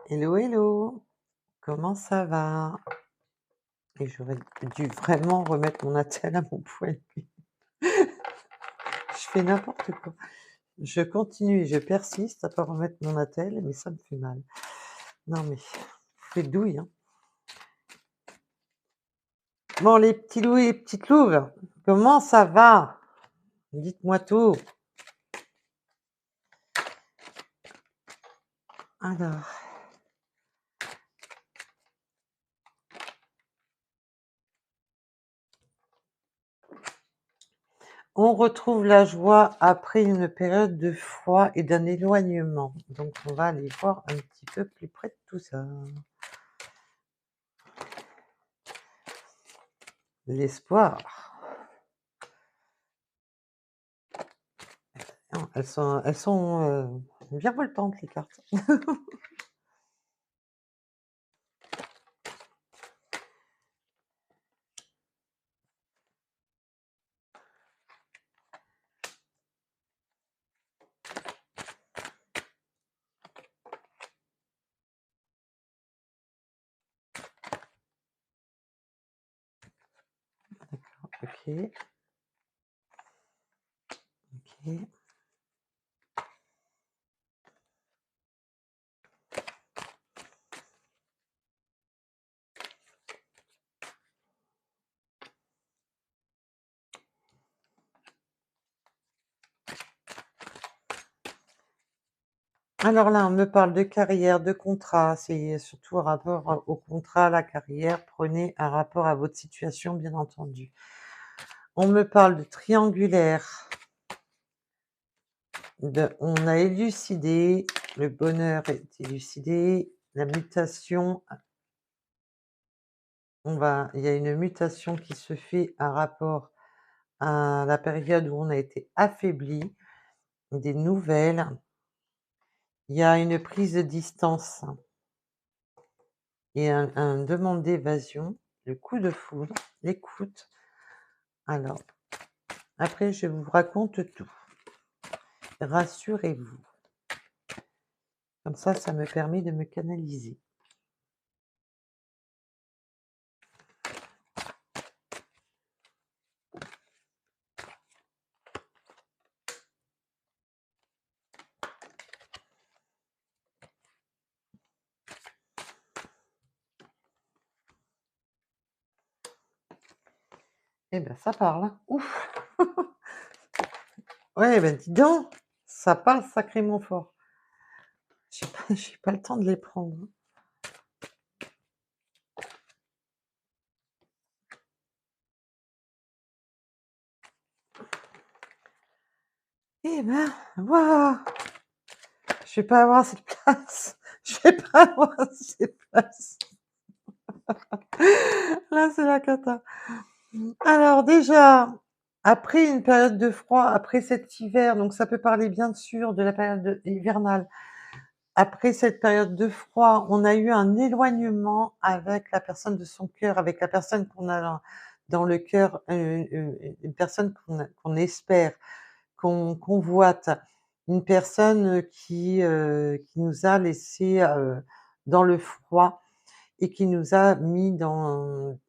Hello, hello, comment ça va? Et j'aurais dû vraiment remettre mon attelle à mon poignet. Je fais n'importe quoi. Je continue et je persiste à pas remettre mon attelle, mais ça me fait mal. Non mais, c'est douille, hein. Bon les petits loups et les petites louves, comment ça va? Dites-moi tout. Alors, on retrouve la joie après une période de froid et d'un éloignement. Donc on va aller voir un petit peu plus près de tout ça. L'espoir. Non, elles sont virevoltantes les cartes. OK, OK. Alors là, on me parle de carrière, de contrat, c'est surtout un rapport au contrat, la carrière. Prenez un rapport à votre situation, bien entendu. On me parle de triangulaire, on a élucidé, le bonheur est élucidé, la mutation, il y a une mutation qui se fait à rapport à la période où on a été affaibli, des nouvelles. Il y a une prise de distance et un demande d'évasion, le coup de foudre, l'écoute. Alors, après, je vous raconte tout. Rassurez-vous. Comme ça me permet de me canaliser. Eh ben, ça parle, hein. Ouf! Ouais, ben, dis donc, ça parle sacrément fort. J'ai pas le temps de les prendre, hein. Eh ben, waouh! Je vais pas avoir assez de place. Je vais pas avoir assez de place. Là, c'est la cata. Alors déjà, après une période de froid, après cet hiver, donc ça peut parler bien sûr de la période hivernale. Après cette période de froid, on a eu un éloignement avec la personne de son cœur, avec la personne qu'on a dans le cœur, une personne qu'on espère, qu'on convoite, une personne, qui nous a laissés, dans le froid et qui nous a mis dans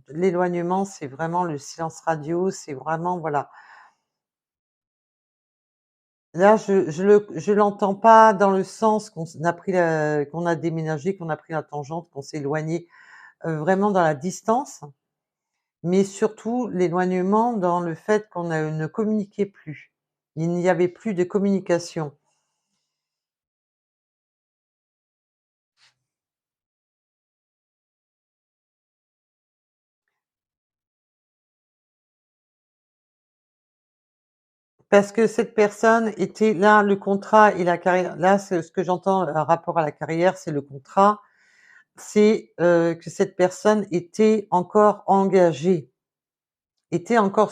l'éloignement, c'est vraiment le silence radio, c'est vraiment voilà. Là, je l'entends pas dans le sens qu'on a déménagé, qu'on a pris la tangente, qu'on s'est éloigné, vraiment dans la distance, mais surtout l'éloignement dans le fait qu'on ne communiquait plus. Il n'y avait plus de communication. Parce que cette personne était là, le contrat et la carrière là, c'est ce que j'entends, rapport à la carrière, c'est le contrat, c'est, que cette personne était encore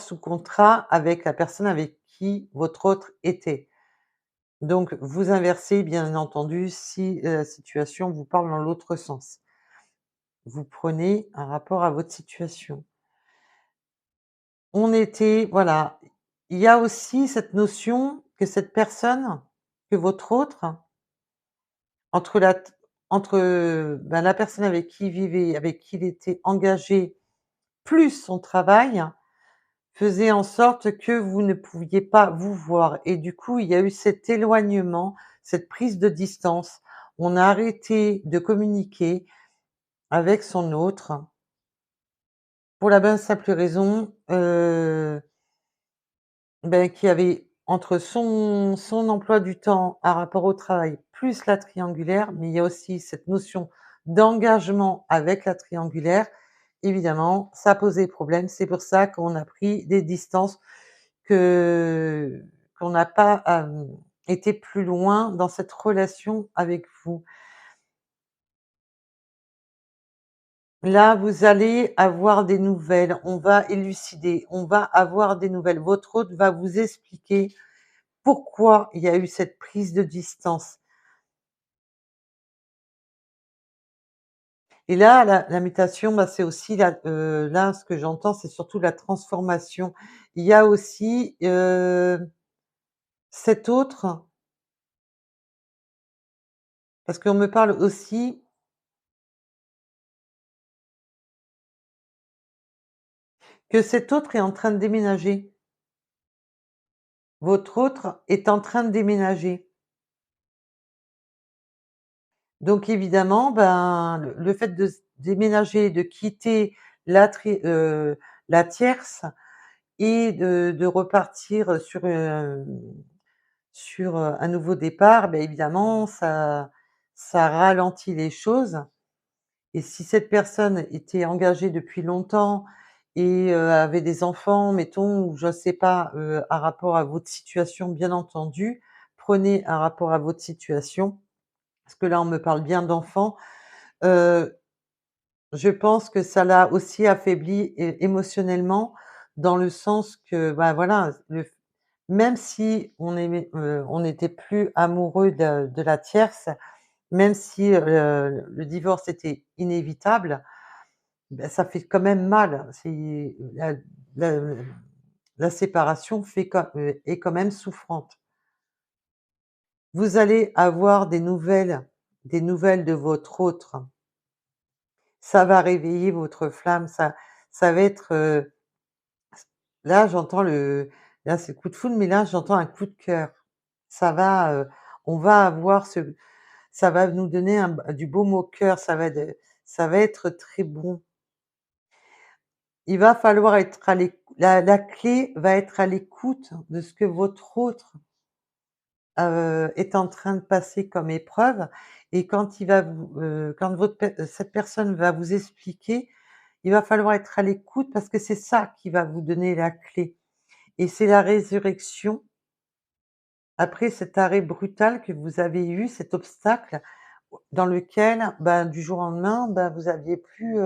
sous contrat avec la personne avec qui votre autre était. Donc vous inversez bien entendu si la situation vous parle dans l'autre sens. Vous prenez un rapport à votre situation. On était voilà, il y a aussi cette notion que cette personne, que votre autre, entre la ben, la personne avec qui il vivait, avec qui il était engagé, plus son travail, faisait en sorte que vous ne pouviez pas vous voir et du coup, il y a eu cet éloignement, cette prise de distance. On a arrêté de communiquer avec son autre pour la bonne simple raison, ben, qu'il y avait entre son emploi du temps à rapport au travail, plus la triangulaire, mais il y a aussi cette notion d'engagement avec la triangulaire. Évidemment, ça posait problème. C'est pour ça qu'on a pris des distances, que qu'on n'a pas, été plus loin dans cette relation avec vous. Là, vous allez avoir des nouvelles, on va élucider, on va avoir des nouvelles. Votre hôte va vous expliquer pourquoi il y a eu cette prise de distance. Et là, la mutation, bah, c'est aussi là, ce que j'entends, c'est surtout la transformation. Il y a aussi, cet autre, parce qu'on me parle aussi que cet autre est en train de déménager. Votre autre est en train de déménager. Donc évidemment, ben, le fait de déménager, de quitter la tri la tierce et de repartir sur un nouveau départ, beh, évidemment, ça ralentit les choses et si cette personne était engagée depuis longtemps et avait des enfants, mettons, ou je sais pas, un rapport à votre situation, bien entendu, prenez un rapport à votre situation, parce que là, on me parle bien d'enfants, heu, je pense que ça l'a aussi affaibli émotionnellement dans le sens que, bah, voilà, même si on n'était plus amoureux de la tierce, même si, le divorce était inévitable, bah, ça fait quand même mal. C'est la la séparation est quand même souffrante. Vous allez avoir des nouvelles de votre autre. Ça va réveiller votre flamme, ça va être, là j'entends là c'est le coup de foudre, mais là j'entends un coup de cœur. Ça va, on va avoir ça va nous donner du baume au cœur, ça va être très bon. Il va falloir être à la clé va être à l'écoute de ce que votre autre, est en train de passer comme épreuve et quand il va quand cette personne va vous expliquer, il va falloir être à l'écoute parce que c'est ça qui va vous donner la clé et c'est la résurrection après cet arrêt brutal que vous avez eu, cet obstacle dans lequel, ben, du jour au lendemain, ben, vous aviez plus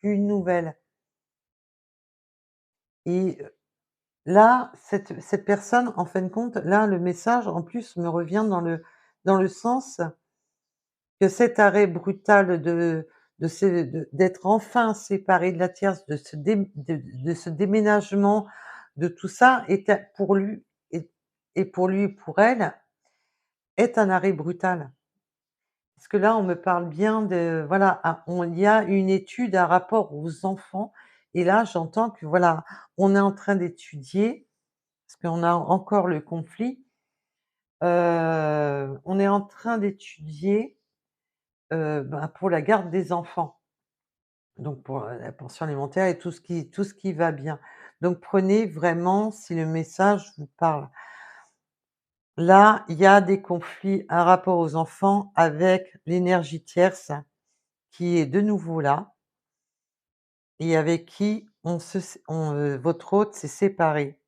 une nouvelle et là, cette personne, en fin de compte, là, le message, en plus, me revient dans le sens que cet arrêt brutal d'être enfin séparé de la tierce, de ce déménagement, de tout ça était pour lui et pour lui et pour elle, est un arrêt brutal. Parce que là, on me parle bien de voilà, il y a une étude, un rapport aux enfants et là, j'entends que voilà, on est en train d'étudier, parce qu'on a encore le conflit, on est en train d'étudier, ben, pour la garde des enfants, donc pour, la pension alimentaire et tout ce qui va bien. Donc prenez vraiment si le message vous parle. Là, il y a des conflits, un rapport aux enfants avec l'énergie tierce qui est de nouveau là et avec qui on se s on, votre hôte s'est séparé.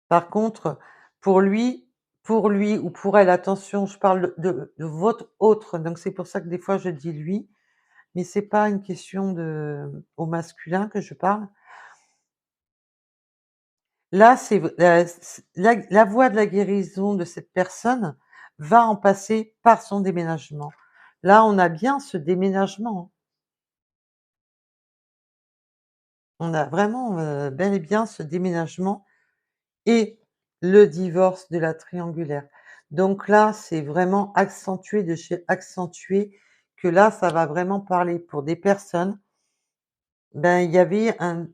Par contre, pour lui pour lui ou pour elle, attention, je parle de votre autre, donc c'est pour ça que des fois je dis lui, mais c'est pas une question au masculin que je parle. Là, c'est v la voie de la guérison de cette personne va en passer par son déménagement. Là, on a bien ce déménagement, hein. On a vraiment, bel et bien ce déménagement et le divorce de la triangulaire. Donc là, c'est vraiment accentué de chez accentué que là, ça va vraiment parler pour des personnes, ben, il y avait un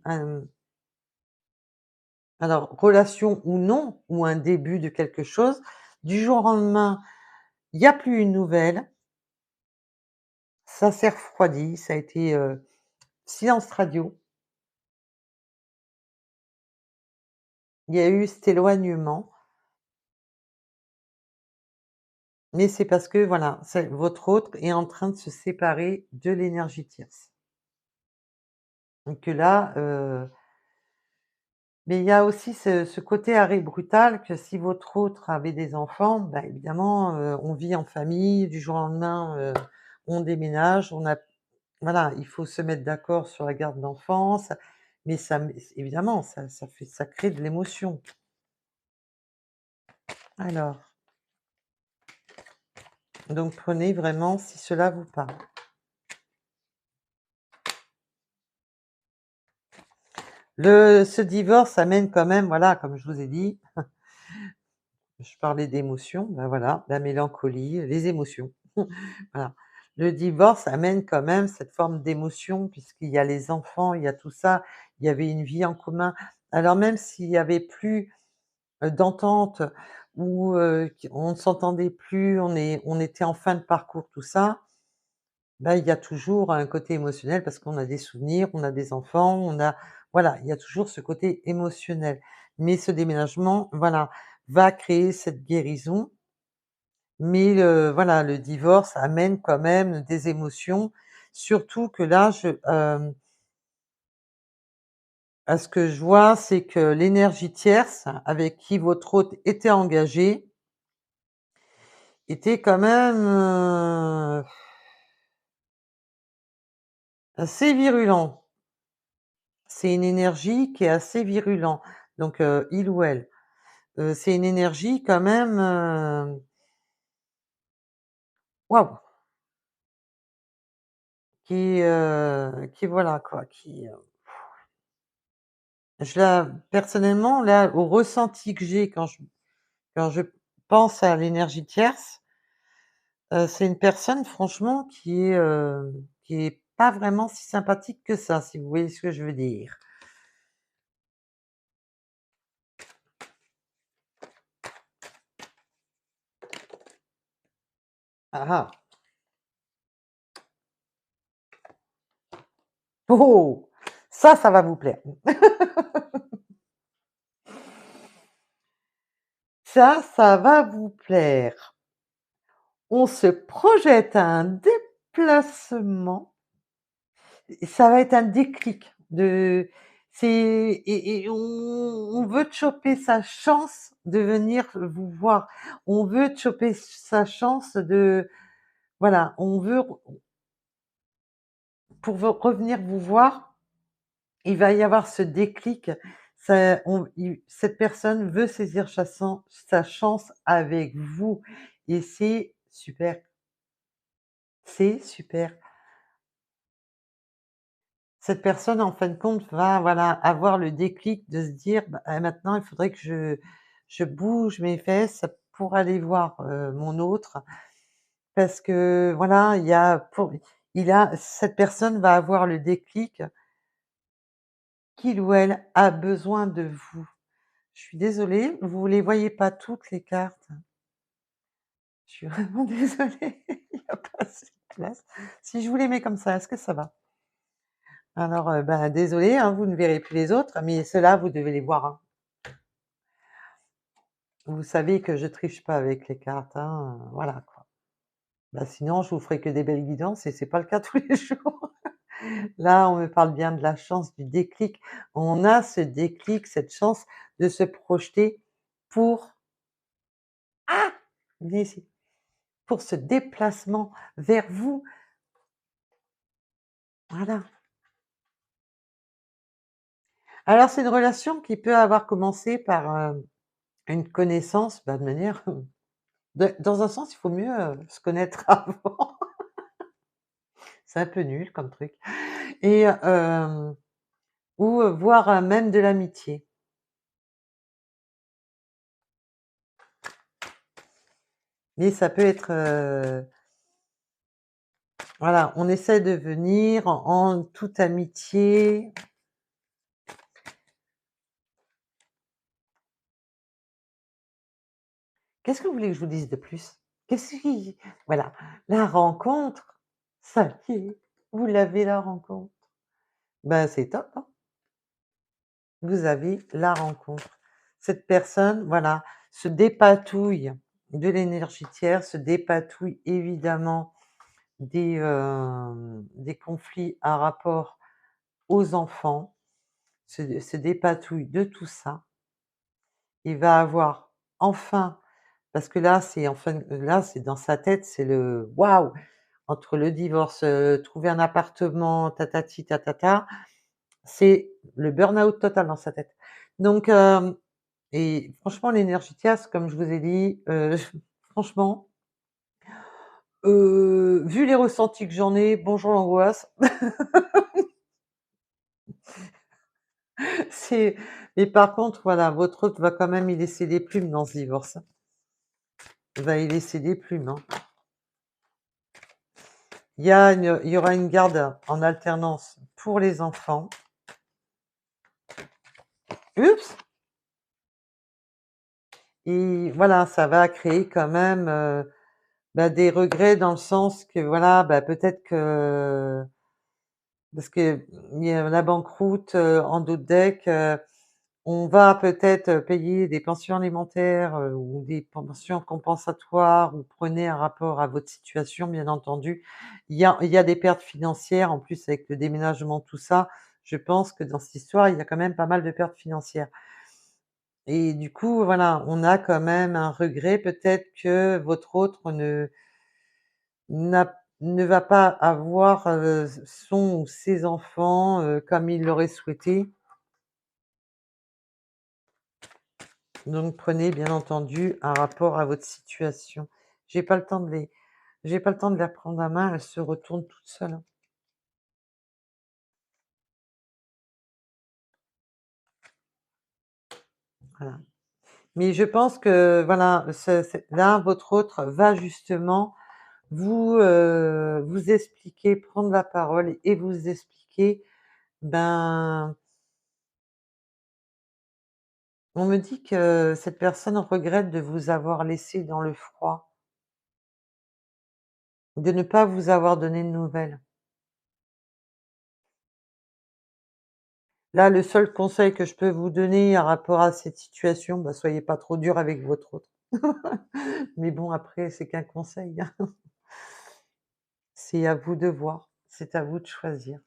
alors relation ou non, ou un début de quelque chose, du jour au lendemain, il y a plus une nouvelle, ça s'est refroidi, ça a été, silence radio. Il y a eu cet éloignement, mais c'est parce que voilà, c'est votre autre est en train de se séparer de l'énergie tierce. Donc que là, mais il y a aussi ce côté arrêt brutal que si votre autre avait des enfants, bah, évidemment, on vit en famille, du jour au lendemain, on déménage, on a voilà, il faut se mettre d'accord sur la garde d'enfants, ça mais ça mais évidemment, ça crée de l'émotion. Alors, donc prenez vraiment si cela vous parle. Ce divorce amène quand même, voilà, comme je vous ai dit, je parlais d'émotions, ben voilà, la mélancolie, les émotions. Voilà. Le divorce amène quand même cette forme d'émotion puisqu'il y a les enfants, il y a tout ça, il y avait une vie en commun. Alors même s'il y avait plus, d'entente ou, qui on ne s'entendait plus, on était en fin de parcours, tout ça, bah, il y a toujours un côté émotionnel parce qu'on a des souvenirs, on a des enfants, on a voilà, il y a toujours ce côté émotionnel. Mais ce déménagement, voilà, va créer cette guérison, mais voilà, le divorce amène quand même des émotions, surtout que là, à ce que je vois, c'est que l'énergie tierce avec qui votre hôte était engagé, était quand même, assez virulent. C'est une énergie qui est assez virulent, donc il ou elle. C'est une énergie quand même, waouh! Qui voilà quoi, je la personnellement là, au ressenti que j'ai quand je pense à l'énergie tierce, c'est une personne franchement qui est pas vraiment si sympathique que ça, si vous voyez ce que je veux dire. Ah ah! Oh! Ça va vous plaire. Ça va vous plaire. On se projette à un déplacement et ça va être un déclic de c'est et on veut choper sa chance de venir vous voir. On veut choper sa chance de voilà, on veut pour revenir vous voir, il va y avoir ce déclic. Ça on il cette personne veut saisir sa chance avec vous et c'est super, c'est super. Cette personne, en fin de compte, va, voilà, avoir le déclic de se dire: «Bah, maintenant, il faudrait que je bouge mes fesses pour aller voir, mon autre». Parce que, voilà, il a cette personne va avoir le déclic qu'il ou elle a besoin de vous. Je suis désolée, vous les voyez pas toutes les cartes. Je suis vraiment désolée, il y a pas assez de place. Si je vous les mets comme ça, est-ce que ça va? Alors, bah, désolée, hein, vous ne verrez plus les autres, mais ceux-là, vous devez les voir, hein. Vous savez que je triche pas avec les cartes, hein, voilà quoi. Bah, sinon je vous ferai que des belles guidances et c'est pas le cas tous les jours. Là, on me parle bien de la chance, du déclic. On a ce déclic, cette chance de se projeter pour ah! Venez ici. Pour ce déplacement vers vous, voilà. Alors c'est une relation qui peut avoir commencé par, une connaissance, bah, de manière, dans un sens, il faut mieux, se connaître avant. C'est un peu nul comme truc et ou, voire, même de l'amitié. mais ça peut être, voilà, on essaie de venir en toute amitié. Qu'est-ce que vous voulez que je vous dise de plus? Qu'est-ce qui voilà, la rencontre, ça y est, vous l'avez la rencontre. Ben, c'est top, hein. Vous avez la rencontre. Cette personne, voilà, se dépatouille de l'énergie tierce, se dépatouille évidemment des conflits à rapport aux enfants, se dépatouille de tout ça. Il va avoir enfin parce que là, c'est enfin là, c'est dans sa tête, c'est le waouh! Entre le divorce, trouver un appartement, tatati tatata, c'est le burn-out total dans sa tête. Donc et franchement l'énergie tierce, comme je vous ai dit, franchement, vu les ressentis que j'en ai, bonjour l'angoisse. C'est mais par contre, voilà, votre hôte va quand même y laisser des plumes dans ce divorce, hein. Il va y laisser des plumes, hein. Il y aura une garde en alternance pour les enfants. Oups! Et voilà, ça va créer quand même, bah, des regrets dans le sens que voilà, bah, peut-être que parce qu'il y a la banqueroute, en dos de deck, on va peut-être, payer des pensions alimentaires, ou des pensions compensatoires ou prenez un rapport à votre situation, bien entendu. Il y a des pertes financières en plus avec le déménagement, tout ça. Je pense que dans cette histoire, il y a quand même pas mal de pertes financières et du coup, voilà, on a quand même un regret peut-être que votre autre ne va pas avoir, son ou ses enfants, comme il l'aurait souhaité. Donc prenez bien entendu un rapport à votre situation. J'ai pas le temps de les j'ai pas le temps de les reprendre à main, elles se retournent toutes seules, hein. Voilà. Mais je pense que voilà, ce là, votre autre va justement vous expliquer, prendre la parole et vous expliquer, ben, on me dit que cette personne regrette de vous avoir laissé dans le froid, de ne pas vous avoir donné de nouvelles. Là, le seul conseil que je peux vous donner en rapport à cette situation, bah, soyez pas trop dur avec votre autre. Mais bon, après, c'est qu'un conseil, hein. C'est à vous de voir, c'est à vous de choisir.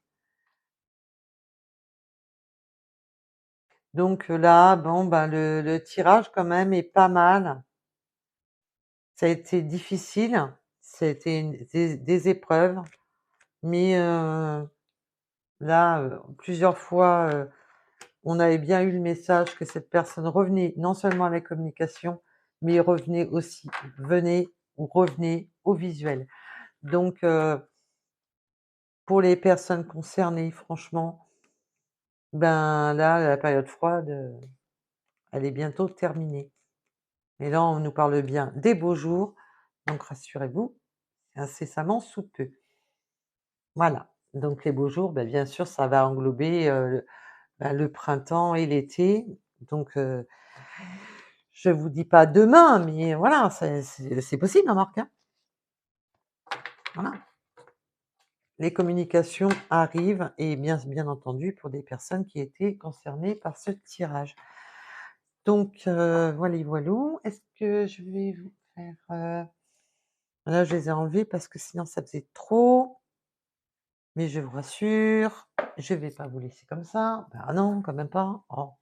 Donc là, bon, bah, le tirage quand même est pas mal. Ça a été difficile, ça a été des épreuves, mais là, plusieurs fois, on avait bien eu le message que cette personne revenait non seulement à la communication, mais revenait aussi venez ou revenez au visuel. Donc pour les personnes concernées, franchement, ben, là, la période froide, elle est bientôt terminée et là, on nous parle bien des beaux jours, donc rassurez-vous, incessamment sous peu. Voilà, donc les beaux jours, bah, bien sûr, ça va englober, le printemps et l'été, donc je vous dis pas demain, mais voilà, c'est possible, hein, Marc, hein? Voilà. Les communications arrivent et bien entendu pour des personnes qui étaient concernées par ce tirage. Donc voilà voilou. Est-ce que je vais vous faire, là je les ai enlevés parce que sinon ça faisait trop, mais je vous rassure, je vais pas vous laisser comme ça. Bah non, quand même pas. Oh,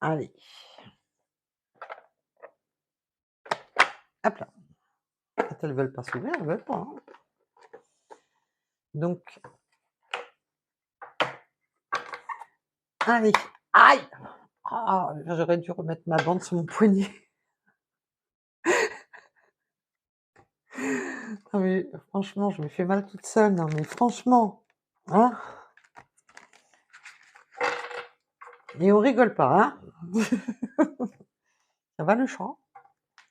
allez, hop là. Quand elles veulent pas s'ouvrir, elles veulent pas, hein. Donc allez, aïe! Ah, j'aurais dû remettre ma bande sur mon poignet. Non mais franchement, je me fais mal toute seule, non mais franchement, hein? Et on rigole pas, hein? Ça va le chat?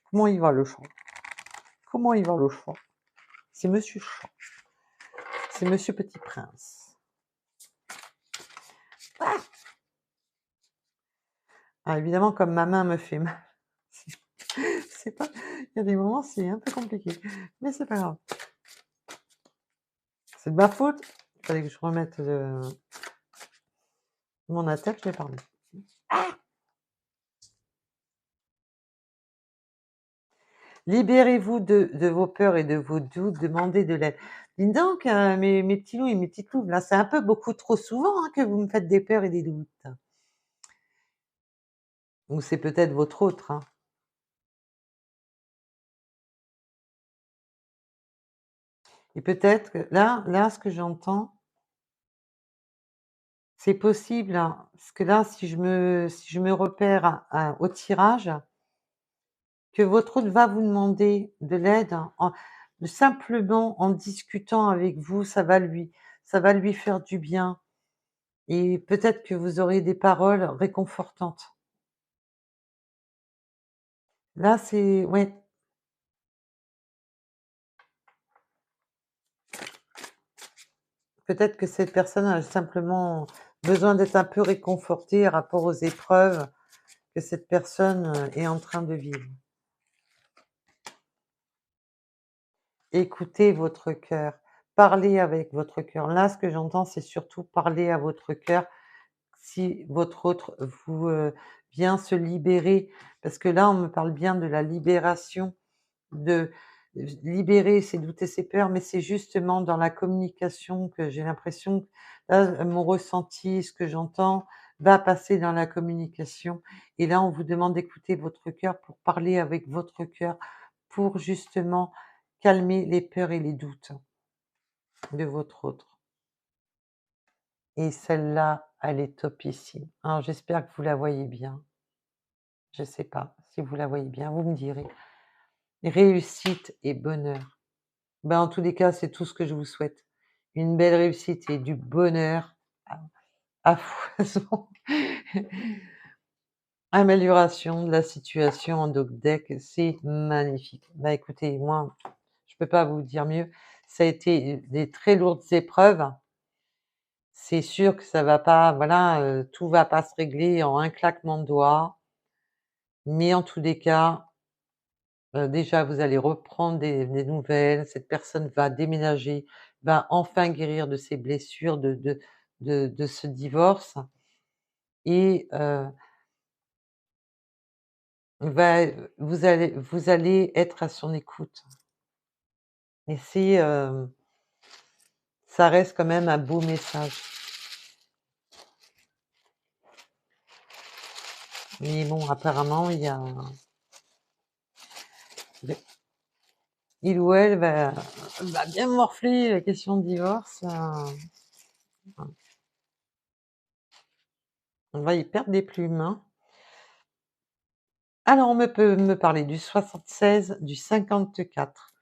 Comment il va le chat? Comment il va le chat? C'est monsieur chat, c'est monsieur petit prince. Ah! Ah évidemment comme ma main me fait mal, c'est pas il y a des moments, c'est un peu compliqué, mais c'est pas grave. C'est de ma faute, il fallait que je remette, mon attelle, je vais parler. Libérez-vous de vos peurs et de vos doutes, demandez de l'aide. Dites donc, mes petits loups et mes petites louves, là, c'est un peu beaucoup trop souvent, hein, que vous me faites des peurs et des doutes. Ou c'est peut-être votre autre, hein. Et peut-être que là, ce que j'entends, c'est possible, hein, parce que là, si je me repère au tirage, que votre hôte va vous demander de l'aide simplement en discutant avec vous, ça va lui faire du bien et peut-être que vous aurez des paroles réconfortantes. Là, c'est ouais, peut-être que cette personne a simplement besoin d'être un peu réconfortée par rapport aux épreuves que cette personne, est en train de vivre. Écoutez votre cœur, parlez avec votre cœur. Là, ce que j'entends, c'est surtout parler à votre cœur si votre autre vient se libérer, parce que là, on me parle bien de la libération, de libérer ses doutes et ses peurs, mais c'est justement dans la communication que j'ai l'impression que là, mon ressenti, ce que j'entends, va passer dans la communication et là, on vous demande d'écouter votre cœur pour parler avec votre cœur, pour justement calmer les peurs et les doutes de votre autre. Et celle-là, elle est topissime. Alors j'espère que vous la voyez bien. Je sais pas si vous la voyez bien, vous me direz. Réussite et bonheur. Ben, en tous les cas, c'est tout ce que je vous souhaite. Une belle réussite et du bonheur à foison. Amélioration de la situation en deck, c'est magnifique. Bah écoutez, moi, je peux pas vous dire mieux. Ça a été des très lourdes épreuves. C'est sûr que ça va pas, voilà, tout va pas se régler en un claquement de doigts, mais en tous les cas, déjà vous allez reprendre des nouvelles, cette personne va déménager, va enfin guérir de ses blessures, de ce divorce et va vous allez être à son écoute et ça reste quand même un beau message. Mais bon, apparemment, il ou elle va bien morfler la question de divorce, on va y perdre des plumes, hein. Alors on peut me parler du 76, du 54,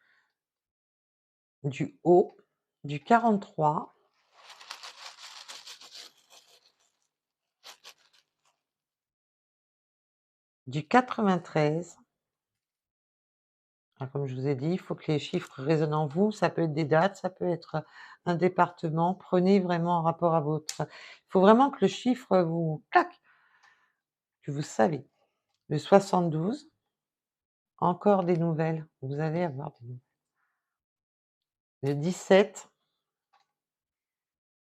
du haut, du 43, du 93. Ah, comme je vous ai dit, il faut que les chiffres résonnent en vous. Ça peut être des dates, ça peut être un département. Prenez vraiment en rapport à votre il faut vraiment que le chiffre vous claque, que vous savez. Le 72, encore des nouvelles, vous allez avoir des nouvelles. Le 17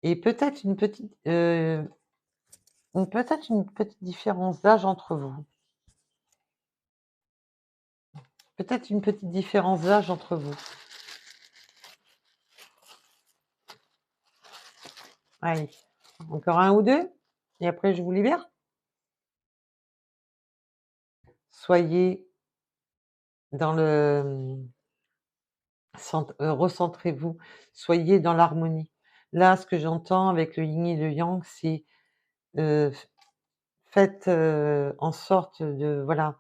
et peut-être une petite différence d'âge entre vous. Peut-être une petite différence d'âge entre vous. Allez, encore un ou 2 et après je vous libère? Soyez dans le, recentrez-vous, soyez dans l'harmonie. Là, ce que j'entends avec le yin et le yang, c'est, f faites, en sorte de voilà,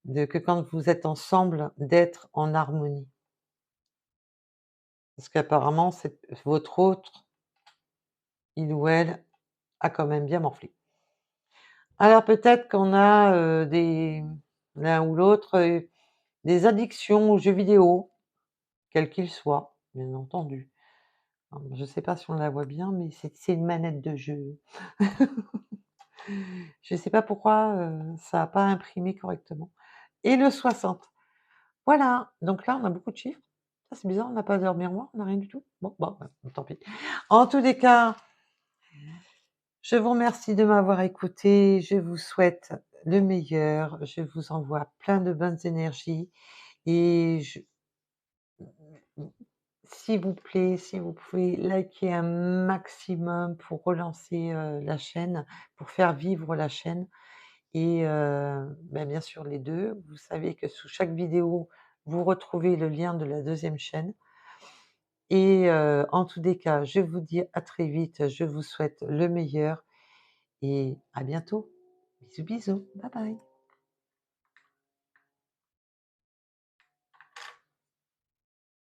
que quand vous êtes ensemble, d'être en harmonie. Parce qu'apparemment, votre autre, il ou elle, a quand même bien morflé. Alors peut-être qu'on a, des l'un ou l'autre, des addictions aux jeux vidéo, quels qu'ils soient, bien entendu. Je ne sais pas si on la voit bien, mais c'est une manette de jeu. Je ne sais pas pourquoi, ça a pas imprimé correctement et le 60. Voilà, donc là, on a beaucoup de chiffres. Ça, c'est bizarre, on n'a pas d'heure miroir, on n'a rien du tout. Bon, bah, tant pis. En tous les cas, je vous remercie de m'avoir écouté. Je vous souhaite le meilleur. Je vous envoie plein de bonnes énergies et je s'il vous plaît, si vous pouvez liker un maximum pour relancer, la chaîne, pour faire vivre la chaîne et bah, bien sûr les 2. Vous savez que sous chaque vidéo, vous retrouvez le lien de la deuxième chaîne et en tous les cas, je vous dis à très vite. Je vous souhaite le meilleur et à bientôt. Bisous, bisous. Bye bye.